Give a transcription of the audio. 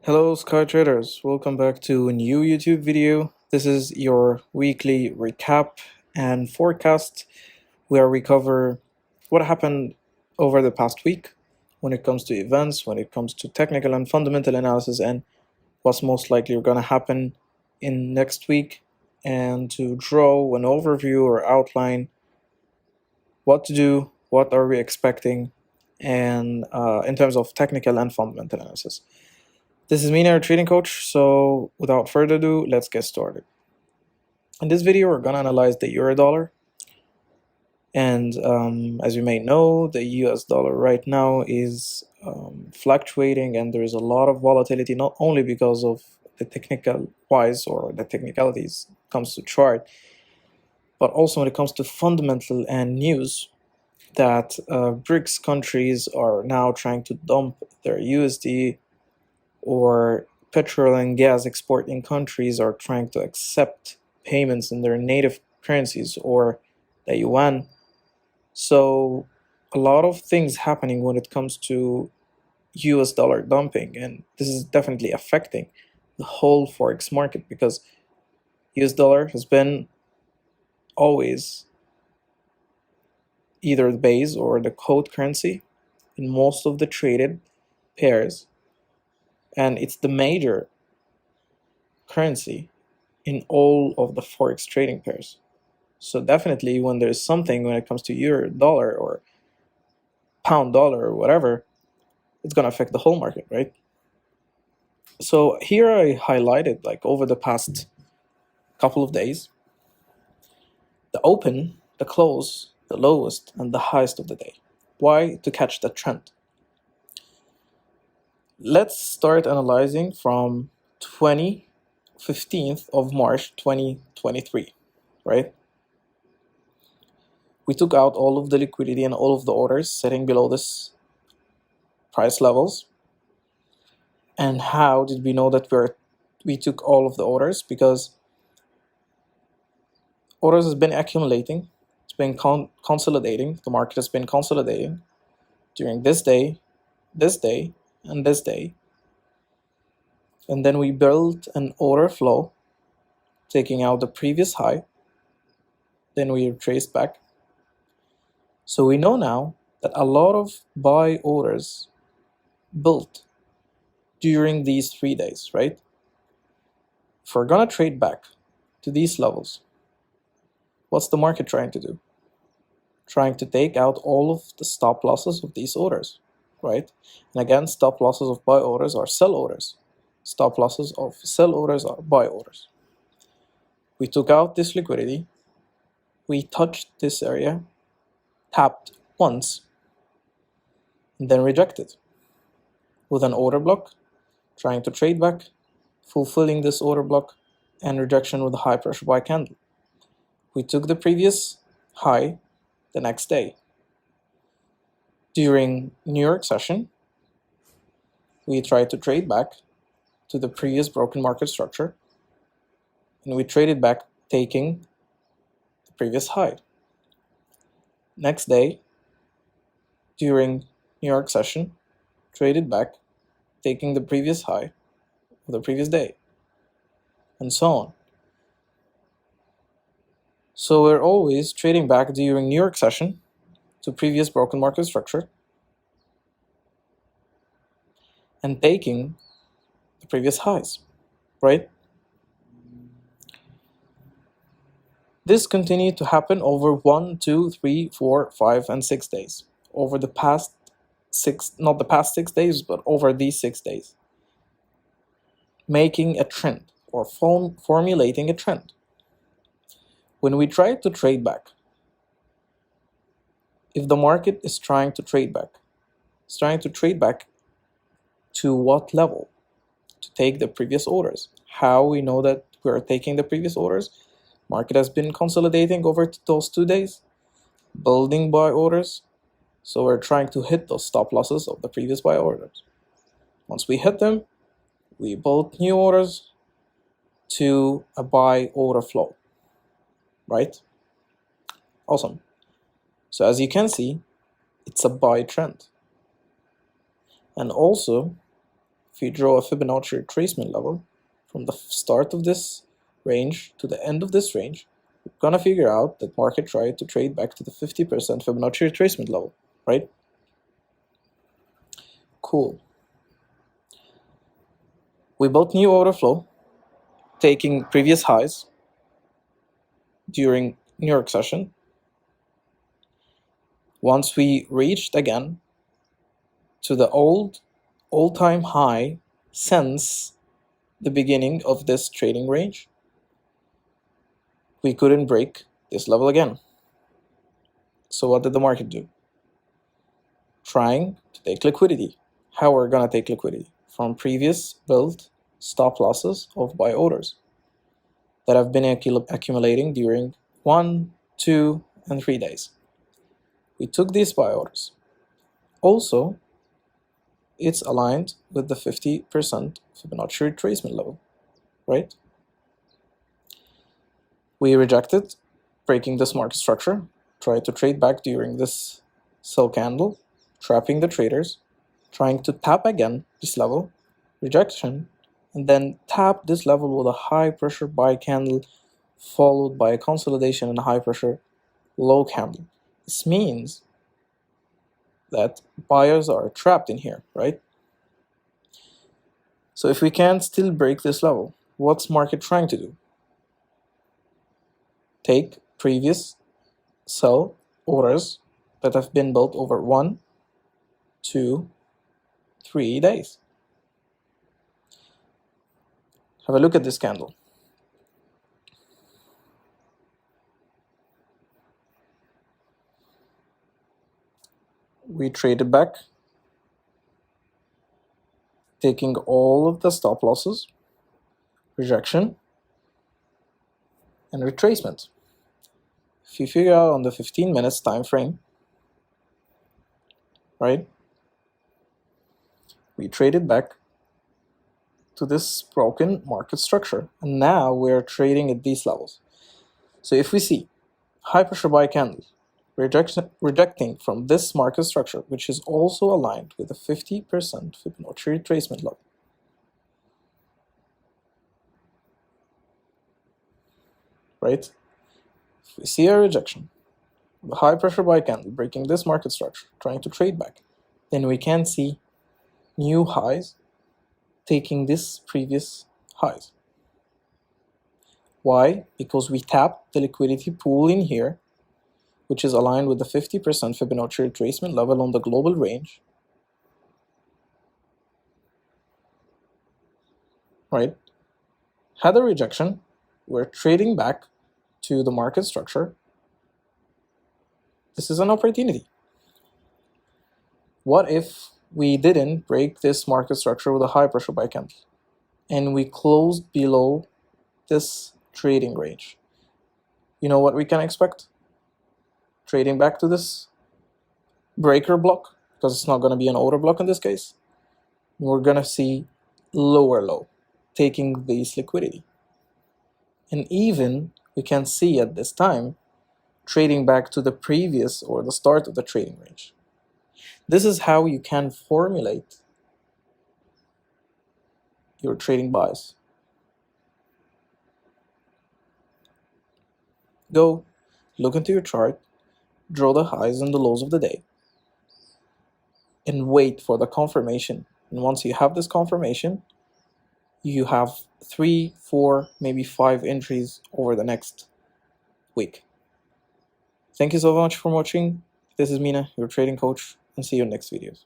Hello Sky Traders, welcome back to a new YouTube video. This is your weekly recap and forecast where we cover what happened over the past week when it comes to events, when it comes to technical and fundamental analysis, and what's most likely going to happen in next week, and to draw an overview or outline what to do, what are we expecting, and in terms of technical and fundamental analysis. This is Mina, your trading coach, so without further ado, let's get started. In this video, we're going to analyze the euro dollar. And as you may know, the US dollar right now is fluctuating, and there is a lot of volatility, not only because of the technical wise or the technicalities comes to chart, but also when it comes to fundamental and news that BRICS countries are now trying to dump their USD, or petrol and gas exporting countries are trying to accept payments in their native currencies or the yuan. So a lot of things happening when it comes to US dollar dumping, and this is definitely affecting the whole forex market because US dollar has been always either the base or the code currency in most of the traded pairs, and it's the major currency in all of the forex trading pairs. So definitely when there's something when it comes to euro dollar or pound dollar or whatever, it's going to affect the whole market, right? So here I highlighted, like, over the past couple of days, the open, the close, the lowest, and the highest of the day. Why? To catch the trend. Let's start analyzing from 15th of March 2023, right? We took out all of the liquidity and all of the orders sitting below this price levels. And how did we know that we took all of the orders? Because orders has been accumulating, it's been consolidating, the market has been consolidating during this day, and this day. And then we built an order flow, taking out the previous high, then we traced back. So we know now that a lot of buy orders built during these 3 days, right? If we're gonna trade back to these levels, what's the market trying to do? Trying to take out all of the stop losses of these orders, right? And again, stop losses of buy orders are sell orders. Stop losses of sell orders are buy orders. We took out this liquidity, we touched this area, tapped once, and then rejected with an order block, trying to trade back, fulfilling this order block, and rejection with a high pressure buy candle. We took the previous high the next day. During New York session, we tried to trade back to the previous broken market structure, and we traded back taking the previous high. Next day, during New York session, traded back taking the previous high of the previous day, and so on. So we're always trading back during New York session to previous broken market structure and taking the previous highs, right? This continued to happen over 1, 2, 3, 4, 5, and 6 days. Over the past not the past 6 days, but over these 6 days. Making a trend or formulating a trend. When we try to trade back, if the market is trying to trade back, it's trying to trade back to what level? To take the previous orders. How we know that we are taking the previous orders? Market has been consolidating over those 2 days, building buy orders. So we're trying to hit those stop losses of the previous buy orders. Once we hit them, we build new orders to a buy order flow, right? Awesome. So as you can see, it's a buy trend. And also, if if you draw a Fibonacci retracement level from the start of this range to the end of this range, we're gonna figure out that market tried to trade back to the 50% Fibonacci retracement level, right? Cool. We built new order flow, taking previous highs during New York session. Once we reached again to the all-time high since the beginning of this trading range, we couldn't break this level again. So what did the market do? Trying to take liquidity. How we're gonna take liquidity? From previous built stop losses of buy orders that have been accumulating during 1, 2, and 3 days. We took these buy orders. Also, it's aligned with the 50% Fibonacci retracement level, right? We rejected breaking this market structure, tried to trade back during this sell candle, trapping the traders, trying to tap again this level, rejection, and then tap this level with a high pressure buy candle followed by a consolidation and a high pressure low candle. This means that buyers are trapped in here, right? So if we can't still break this level, what's market trying to do? Take previous sell orders that have been built over 1, 2, 3 days. Have a look at this candle. We traded back, taking all of the stop losses, rejection, and retracement. If you figure out on the 15 minutes time frame, right, we traded back to this broken market structure, and now we're trading at these levels. So if we see high pressure buy candle rejecting from this market structure, which is also aligned with the 50% Fibonacci retracement level, right? If we see a rejection, the high pressure buy candle breaking this market structure, trying to trade back, then we can see new highs taking this previous highs. Why? Because we tapped the liquidity pool in here, which is aligned with the 50% Fibonacci retracement level on the global range, right? Had a rejection, we're trading back to the market structure. This is an opportunity. What if we didn't break this market structure with a high pressure buy candle and we closed below this trading range? You know what we can expect? Trading back to this breaker block, because it's not going to be an order block in this case. We're going to see lower low taking this liquidity. And even we can see at this time trading back to the previous or the start of the trading range. This is how you can formulate your trading buys. Go look into your chart, draw the highs and the lows of the day, and wait for the confirmation. And once you have this confirmation, you have 3, 4, maybe 5 entries over the next week. Thank you so much for watching. This is Mina, your trading coach, and see you in next videos.